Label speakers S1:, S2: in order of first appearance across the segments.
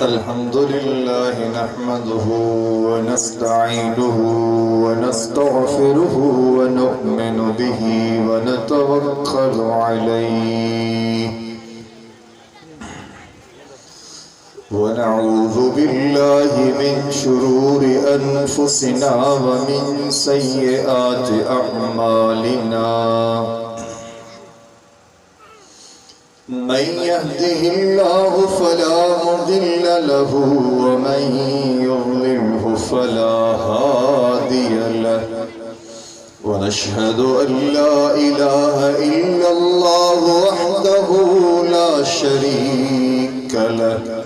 S1: अल्हम्दुलिल्लाह नहमदुहु व नस्तईनुहु व नस्तगफिरुहु व नु'मिनु बिही व नतवक्कलु अलैहि व नऊज़ु बिल्लाहि मिन शुरूरि अनफुसिना व मिन सय्यिआति अअमालिना। मन यहदिहिल्लाहु फला मुदिल्ल लहु व मन युद्लिल्हु फला हादिय लहु व नशहदु अन ला इलाहा इल्लल्लाहु वहदहु ला शरीक लहु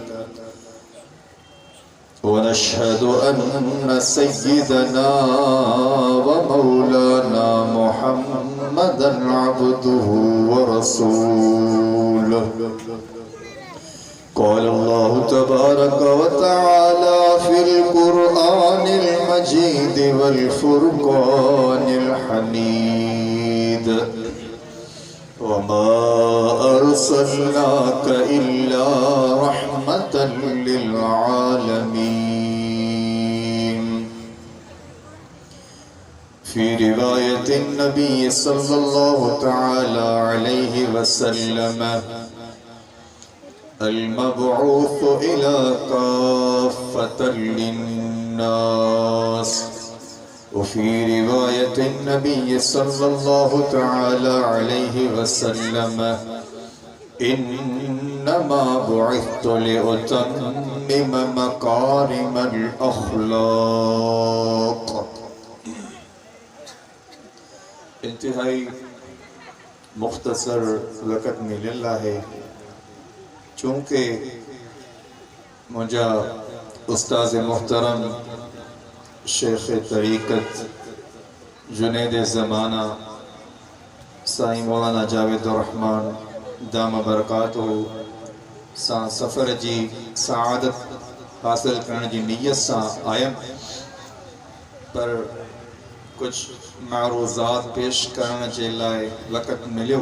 S1: व नशहदु अन्न सय्यिदना व मौलाना मुहम्मदन अब्दुहु व रसूलुहु। क़ाल अल्लाहु तबारक व तआला फ़िल क़ुरआनिल मजीद वल फ़ुरक़ानिल हमीद वमा अर्सलनाक इल्ला रहमतन लिल आलमीन। फ़ी रिवायतिन नबी सल्लल्लाहु तआला अलैहि वसल्लम अल मबऊस इला काफ़्फ़तन लिन्नास व फ़ी रिवायतिन नबी सल्लल्लाहु तआला अलैहि वसल्लम इन्नमा बुइस्तु लिउतम्मिम मकारिमल अख़लाक़। इंतहाई मुख्तसर वक़्त मिलल है, चूँकि मुझा उस्ताज़ मोहतरम शेख तरीक़त जुनैद ज़माना साईं मौलाना जावेद रहमान दाम बरकातहू सां सफ़र जी सआदत हासिल करण जी नीयत सां आयम, पर कुछ मारूज़ात पेश करण जे लाइ वक़्त मिलियो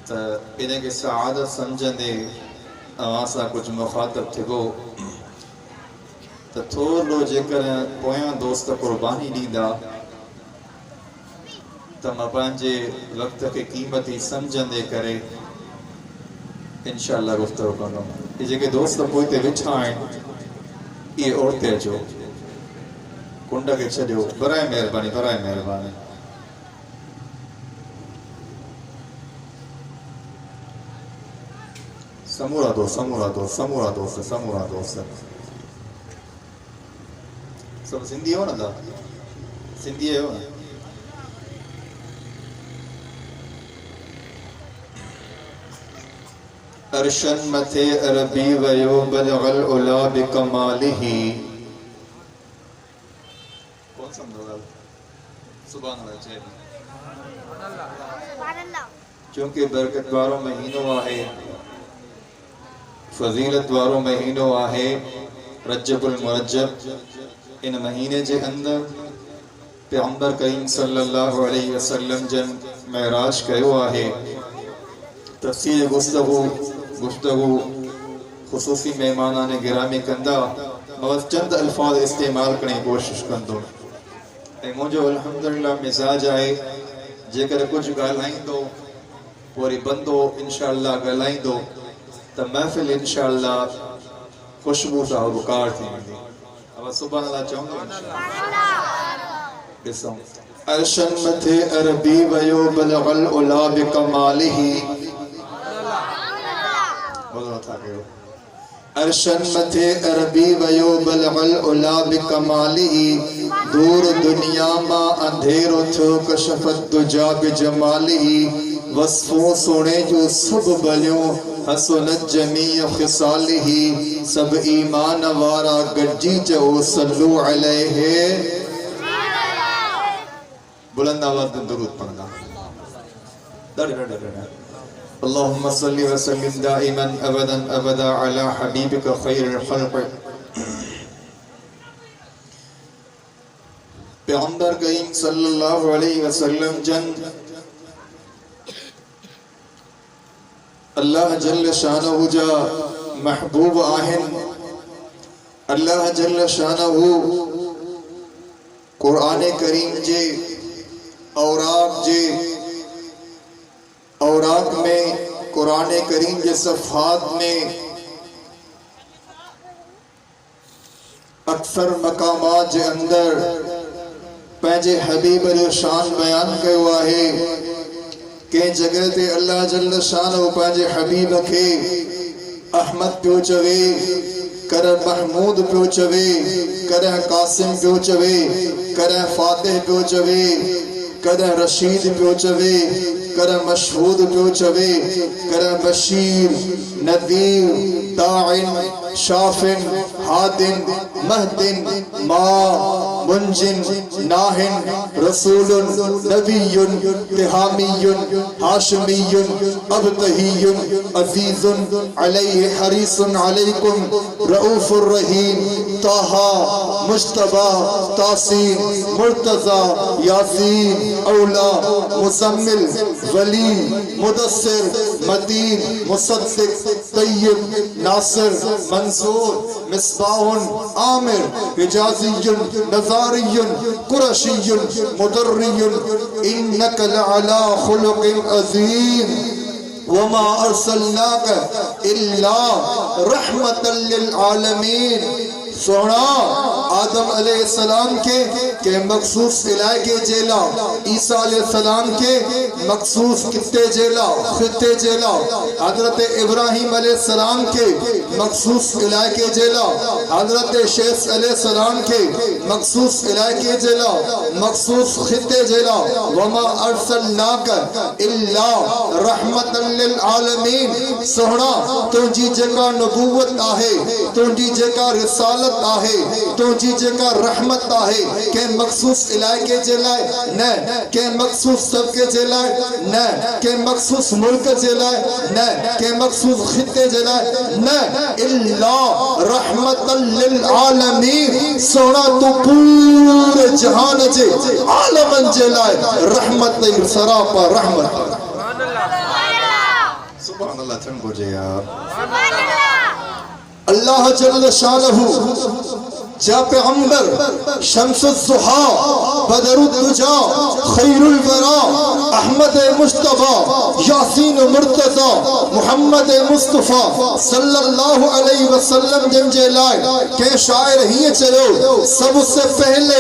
S1: त इन खे सआदत सम्झंदे अवां सां कुछ मुख़ातब थिबो त थोरो जेकर पोयां दोस्त क़ुर्बानी ॾींदा त मां पंहिंजे वक़्त खे क़ीमती सम्झंदे करे इंशाअल्लाह गुफ़्तगू कंदुमि। इहे जेके दोस्त पोइ ते वेठा आहिनि इहे औरते अचो, कुंड के छो बराए मेहरबानी बराए मेहरबानी। समूरा दोस्त समूरा दोस्त समूरा दोस्त समूरा दोस्त सब सिंधी हो ना, सिंधी हो ना। अरशन मथे अरबी वयो बलगल उला बिकमालिही। कौन समझोगा? सुभान अल्लाह। क्योंकि बरकत वारो महीनो आहे, फजीलत वारो महीनो आहे रजबुल मुरज्जब। इन महीने के अंदर पैगंबर करीम सल्लल्लाहु अलैहि वसल्लम जन महराज कयो आहे। तफसीर गुफ्तगू खुसूसी मेहमानान गिरामी कंदा, बस चंद अल्फाज इस्तेमाल करने की कोशिश कंदो। मुझो अल्हम्दुलिल्लाह मिजाज आहे, जेकर कुछ ॻाल्हाईंदो वरी बंदो इंशाअल्लाह ॻाल्हाईंदो त महफ़िल इंशाअल्लाह खुशबू सां बुकार थी वेंदी। अब सुभान अल्लाह चवंदो इंशाअल्लाह। ॾिसो, अर्शन मथे अरबी वयो बलगल उला बिकमालिही। अर्शन मथे अरबी वयो बलगल उला बिकमालिही। दूर दुनिया मां अंधेरो थियो कशफत दुजा बिजमालिही। वस्फो सोने जो सब बलियो हसनत जमीअ खिसालिही। सब ईमान वारा गड्जी चओ सल्लू अलैहि। बुलंद आवाज़ में दुरूद पढ़ना। अल्लाहुम्मा सल्लि व सल्लिम दाइमन अबदन अबदा अला हबीबिका खैरिल खल्क़। पैगंबर करीम सल्लल्लाहु अलैहि वसल्लम जन अल्लाह जल्ल शानहु जा महबूब आहिन। अल्लाह जल्ल शानहू कुरान करीम जे औराक में कुरान करीम के सफ़हात में अक्सर मकामात जे अंदर पंहिंजे हबीब जो शान बयान कयो आहे। कंहिं जगह ते अल्लाह जल्ल शानहू पंहिंजे हबीब के अहमद पियो चवे, कॾहिं महमूद पियो चवे, कॾहिं कासिम पियो चवे, कॾहिं फातिह पियो चवे, कॾहिं रशीद पियो चवे, कॾहिं मशहूद पियो चवे, कॾहिं बशीर, नदीर, दाइन, शाफिन, हादिन, महदिन, मा, मुंजिन, नाहिन, रसूलुन, नबीयुन, तिहामीयुन, हाशमीयुन, अबतहीयुन, अजीजुन, अलैहि हरीसुन अलैकुम, रऊफुर रहीम, ताहा, मुज्तबा, तासीन, मुर्तज़ा, यासीन, औला, मुज़म्मिल, वली, मुदस्सिर, मदीन, मुसद्दिक, तय्यब, नासिर, मंसूर, मिसबाहुन, आमिर, हिजाज़ियुन, नज़ारियुन, कुरशियुन, मुदर्रियुन, इन्नक लअला खुलुक़िन अज़ीम, वमा अर्सलनाक इल्ला रहमतल लिल आलमीन। सोना आदम अलैहिस्सलाम के मखसूस इलाके जेला, ईसा अलैहिस्सलाम के मखसूस खित्ते जेला, हजरत इब्राहिम अलैहिस्सलाम के मखसूस इलाके जेला, हजरत शेख अलैहिस्सलाम के मखसूस इलाके जेला, मखसूस खित्ते जेला। वमा अर्सलनाक इल्ला रहमतल लिल आलमीन। सोना तुंहिंजी जेका नबूवत आहे, तुंहिंजी जेका रिसालत आहे, तुंहिंजी जेका रहमत आहे, कंहिं मखसूस इलाइक़े जे लाइ न, कंहिं मखसूस तबके जे लाइ न, कंहिं मखसूस मुल्क जे लाइ न, कंहिं मखसूस खित्ते जे लाइ न, इल्ला रहमतल लिल आलमीन। सोना तू पूरे जहान जे आलमन जे लाइ रहमत सरापा रहमत। सुभान अल्लाह थन बोजे यार। अल्लाह जल्ल शानहू जा पैगंबर शम्सुज़्ज़ुहा बदरुद्दुजा खैरुल वरा अहमद मुस्तफा यासीन मुर्तज़ा मोहम्मद मुस्तफा सल्लल्लाहु अलैहि वसल्लम जन जे लाइ के शायर ही चलो सबसे पहले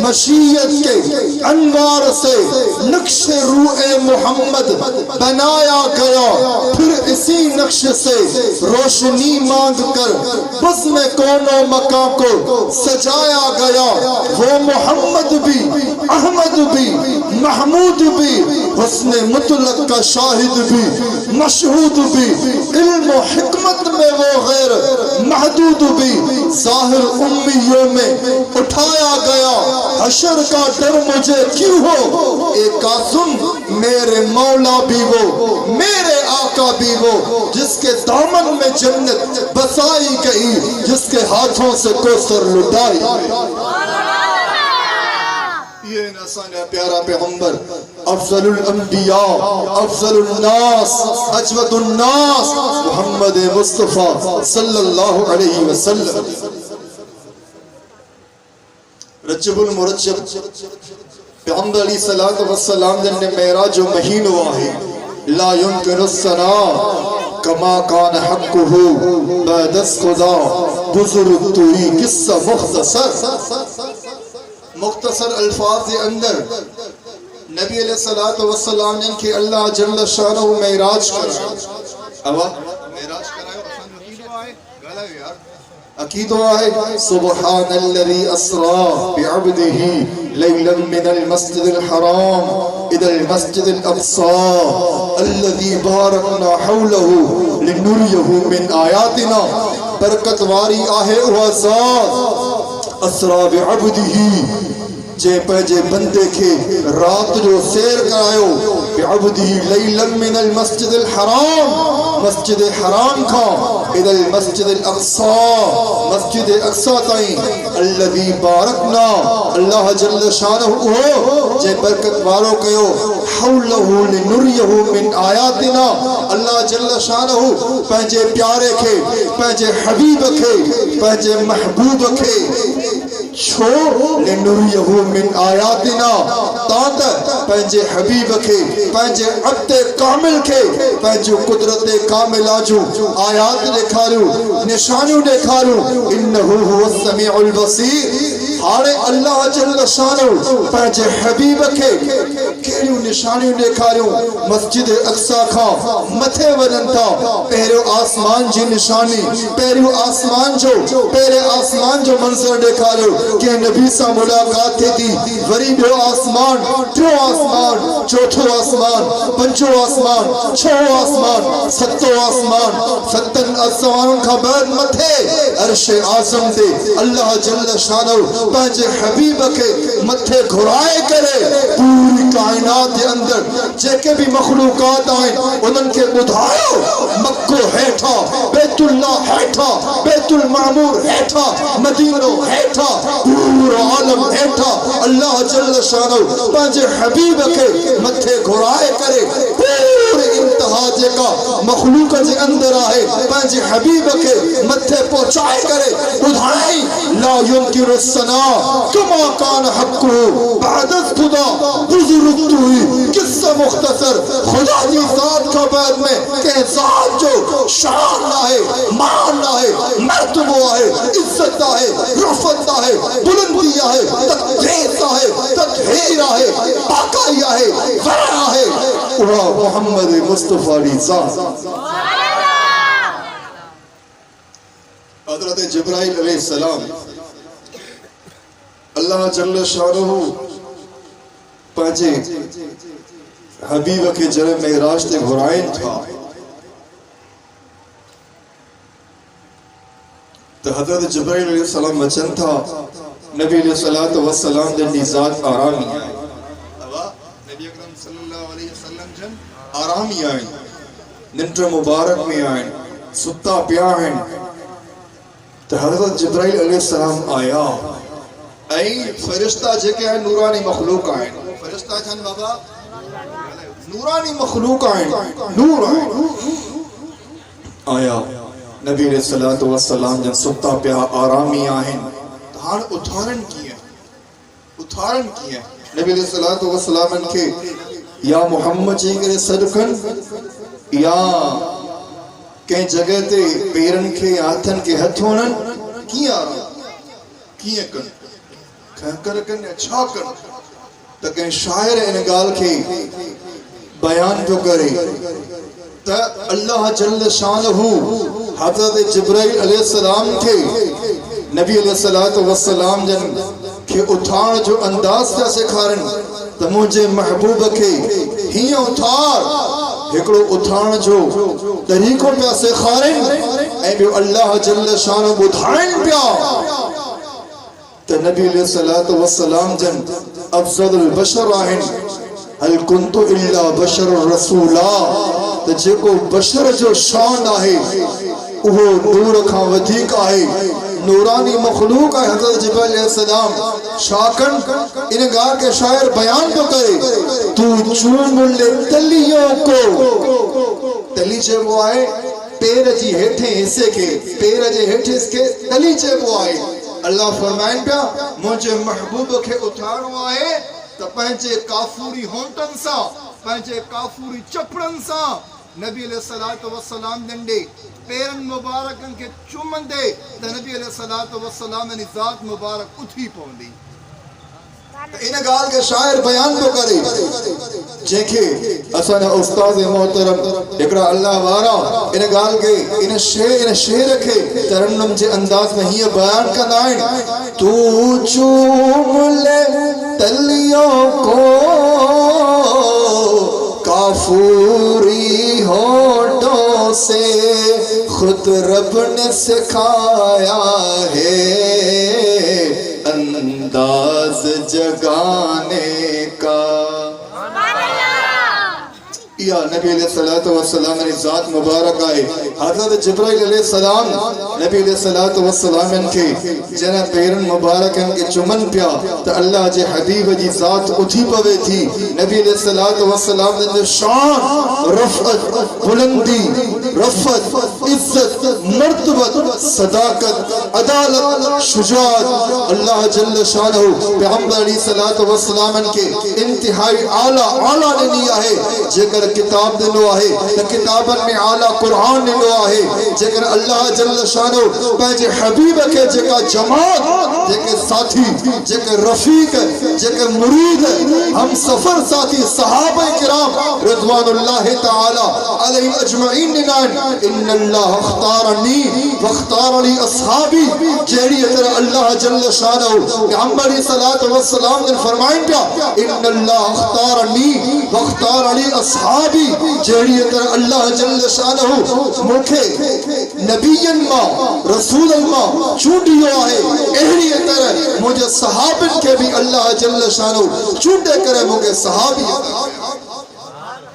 S1: मशीयत के अनवार से नक्श रूए मोहम्मद बनाया गया, फिर इसी नक्श से रोशनी मांग कर बस में कोनो मकां को सजाया गया। वो मोहम्मद भी, अहमद भी, महमूद भी, हुस्ने मुतलक का शाहिद भी, मशहूद भी, इल्म और हिकमत में वो गैर महदूद भी, जाहिर उम्मियों में उठाया गया। हशर का डर मुझे क्यों हो, एक कासुम मेरे मौला भी वो, मेरे आका भी वो, जिसके दामन में जन्नत बसाई गई, जिसके हाथों से कोसर लुटाई। ये नसाना प्यारा पैगंबर अफजलुल अंबिया, अफजलुल नास, अजवदुन नास मोहम्मद मुस्तफा सल्लल्लाहु अलैहि वसल्लम। रजबुल मुरज्जब पैगंबर अलैहिस्सलातु वस्सलाम ने मेराज जो महीनो आहे, ला युनकिरु सना कमा कान हक़्क़ुहु बदस खुदा बुजुर्ग तुई। किस्सा मुख्तसर अल्फाज के अंदर नबी अलैहिस्सलातु वस्सलाम ने कि अल्लाह जल्ल शानहू मेराज करायो। अब मेराज करायो असन अकीदो आए गालायो यार, अकीदो आए सुब्हानल्लज़ी अस्रा बिअब्दिही लैलन मिनल मस्जिदिल हराम इलल मस्जिदिल अक़सा अल्लज़ी बारकना हौलहू लिनुरियहू मिन आयातिना। बरकत वारी आहे उहा ज़ात अस्रा बिअब्दिही जे पंहिंजे बंदे के रात जो सैर करायो। बिअब्दिही लैलन मिनल मस्जिदिल हराम, मस्जिद हराम खां इदल मस्जिदिल अक़सा, मस्जिद अक़सा ताईं अल्लज़ी बारकना, अल्लाह जल्ल शानहु हो जे बरकत वारो कयो हौलहु लिनुरियहु मिन आयातिना, अल्लाह जल्ल शानहु पंहिंजे प्यारे खे, पंहिंजे हबीब खे, पंहिंजे महबूब खे छो लिनुरियहु मिन आयातिना, तात पंहिंजे हबीब खे, पंहिंजे अब्द कामिल खे पंहिंजो कुदरत कामिला जो आयात ॾेखारियूं, निशानियूं ॾेखारियूं। इन्नहु हुवस समीउल बसीर। हाणे अल्लाह जल्ल शानहु पंहिंजे हबीब खे कहिड़ियूं निशानियूं ॾेखारियूं, मस्जिद अक़सा खां मथे वञनि था, पहिरियों आसमान जी निशानी, पहिरियों आसमान जो, पहिरें आसमान जो मंज़र ॾेखारियो कि नबी सां मुलाक़ात थिए थी, वरी ॿियो आसमान, टियों आसमान, चौथो आसमान, पंजो आसमान, छहों आसमान, सतो आसमान, सतनि आसमाननि खां बाद मथे अर्श आज़म ते अल्लाह जल्ल शानहु पंहिंजे हबीब खे मथे घुराए करे पूरी कायनात जे अंदर जेके भी मखलूकात आहिनि उन्हनि खे ॿुधायो मक्को हेठा, बैतुल्लाह हेठा, बैतुल मामूर हेठा, मदीनो हेठा, पूरो आलम हेठा अल्लाह जल्ल शानहु पंहिंजे हबीब खे मथे घुराए करे पूरे इंतहा जेका मखलूक जे अंदर आहे पंहिंजे हबीब खे मथे पहुचाए करे ॿुधाई ला युनकिरु सना कमा कान हक़्क़ु बाद खुदा बुजुर्ग हुई। किस्सा मुख्तसर खुदा की जात का बाद में के जात जो शान है, मान है, मर्तबा है, इज्जत है, रफ़त है, बुलंदी है, तक़दीस है, तत्हीर है, पाकाया है, वरा है, वह मोहम्मद मुस्तफा की जात। हज़रत जिब्राइल अलैहिस्सलाम अल्लाह जल्ल शानहु पंहिंजे हबीब के जरे मेराज ते घुराइन था तो हज़रत जिब्राइल अलैहिस्सलाम अचन था, नबी अलैहिस्सलातु वस्सलाम दे निजात आरामी आए, नबी अकरम सल्लल्लाहु अलैहि वसल्लम जन आरामी आए, निंड मुबारक में आए, सुता पिया आहिनि। तो हज़रत जिब्राइल अलैहिस्सलाम आया, ऐं फरिश्ता जेके आहिनि नूरानी मखलूक आहिनि, फरिश्ता छन बाबा नूरानी मखलूक आहिनि, नूर आया नबी अलैहिस्सलातु वस्सलाम जन सुता पिया आरामी आहिनि। त हाणे उथारण कीअं, उथारण कीअं? नबी अलैहिस्सलातु वस्सलाम खे या मोहम्मद चई करे सॾु या कंहिं जगह ते पेरनि खे हथनि खे हथ वणनि, कीअं आराम कीअं कनि, खकर कनि छा कनि? त कंहिं शाइर इन ॻाल्हि खे बयान पियो करे त अल्लाह जल्ल शानहु हज़रत जिब्राइल अलैहिस्सलाम खे नबी अलैहिस्सलातु वस्सलाम जन खे उथारण जो अंदाज़ पिया सेखारनि त मुंहिंजे महबूब खे हीअं उथार, हिकिड़ो उथारण जो तरीक़ो पिया सेखारनि ऐं ॿियो अल्लाह जल्ल शानहु ॿुधाइनि पिया त नबी अलैहिस्सलातु वस्सलाम जन अफ़ज़लुल बशर आहिनि, हल कुन्तु इल्ला बशरुर रसूला, त जेको बशर जो शान आहे उहो नूर खां वधीक आहे, नूरानी मखलूक आहे हज़रत जिब्राइल अलैहिस्सलाम। शाकन इन ॻाल्हि के शायर बयान तो करे, तू चूम ले तलियों को, तली चइबो आहे पेर जी हेठे हिस्से के, पेर जे हेठे इसके तली चइबो आहे। अल्लाह फरमाइनि पिया मुंहिंजे महबूब खे उथारणो आहे त पंहिंजे काफूरी होंठनि सां, पंहिंजे काफूरी चपड़नि सां नबी अलैहिस्सलातु वस्सलाम जंडे पेरनि मुबारकनि खे चुमंदे त नबी अलैहिस्सलातु वस्सलाम जी ज़ात मुबारक उथी पवंदी। इन ॻाल्हि के शाइर बयान तो करे जंहिंखे असांजा उस्ताद मोहतरम हिकिड़ा अल्लाह वारा इन ॻाल्हि के इन शेर खे तरन्नुम जे अंदाज़ में हीअं बयान कंदा आहिनि, तू चूम ले तलियों को काफूरी होठों से खुद रब ने सिखाया है अंदाज जगाने का। या नबी अलैहिस्सलातु वस्सलाम ने ज़ात मुबारक आहे हज़रत जिब्राइल अलैहिस्सलाम नबी अलैहिस्सलातु वस्सलाम के जना पेरन मुबारक के चुमन पिया तो अल्लाह जे हबीब जी ज़ात उठी पवे थी नबी अलैहिस्सलातु वस्सलाम ने शान रफ़अत बुलंदी रफ़अत इज्जत मर्तबत सदाकत अदालत शुजाअत अल्लाह जल्ल शानहू पैगंबर अलैहिस्सलातु वस्सलाम के इंतहाई आला आला ने लिया है जेकर किताब दिलो आहे त किताबन में आला कुरान दिलो आहे जेकर अल्लाह जल्ल शानहू पंहिंजे हबीब के जेका जमात जेके साथी जेके रफीक जेके मुरीद हम सफर साथी सहाबा किराम रिज़वानुल्लाह तआला अलैहि अजमईन इन्नल्लाह अख्तारनी वख्तारनी अस्हाबी जेड़ी तरह अल्लाह जल्ल शानहू पैगंबर अलैहिस्सलातु वस्सलाम ने फरमाइन पिया इन्नल्लाह अख्तारनी वख्तारनी अस्हाबी जेड़ी तरह अल्लाह जल्ल शानहू मुखे नबियन मा रसूलन मा चूंडियो आहे एहड़ी तरह मुझे सहाबन के भी अल्लाह जल्ल शानहू चूंडे करे मुके सहाबी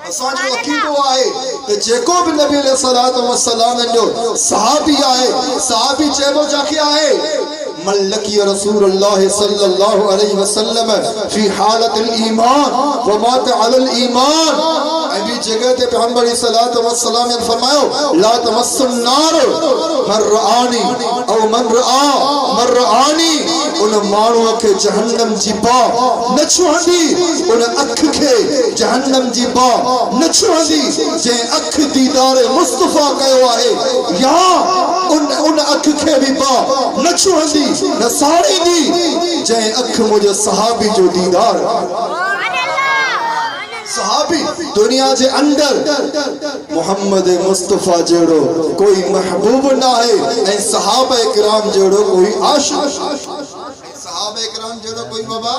S1: असांजो अकीदो आहे त जेको भी नबी अलैहिस्सलातु वस्सलाम जो सहाबी आहे सहाबी चेबो जाके आहे मल्लकी रसूलुल्लाह सल्लल्लाहु अलैहि वसल्लम फी हालतिल ईमान व मात अलल ईमान अभी जगह ते पैगंबर अलैहिस्सलातु वस्सलाम ने फरमायो ला तमस्सुन नार मन रआनी औ मन रआनी उन माण्हू के जहन्नम जी बा न छुहंदी उन अख के जहन्नम जी बा न छुहंदी जे अख दीदार मुस्तफा कयो आहे या उन अख के भी बा न छुहंदी न साड़ींदी जे अख मुझे सहाबी जो दीदार सहाबी दुनिया जे अंदर मोहम्मद मुस्तफा जेड़ो कोई महबूब ना है ऐं सहाबा किराम जेड़ो कोई आशिक सहाबा किराम जेड़ो कोई बाबा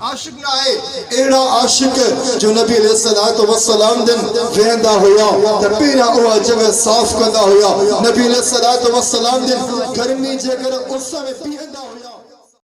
S1: आशिक ना है एड़ा आशिक जो नबी अलैहिस्सलातु वस्सलाम दिन वेंदा होया त पहिरा ओ जगह साफ कंदा होया नबी अलैहिस्सलातु वस्सलाम दिन गर्मी जेकर उस में पींदा होया।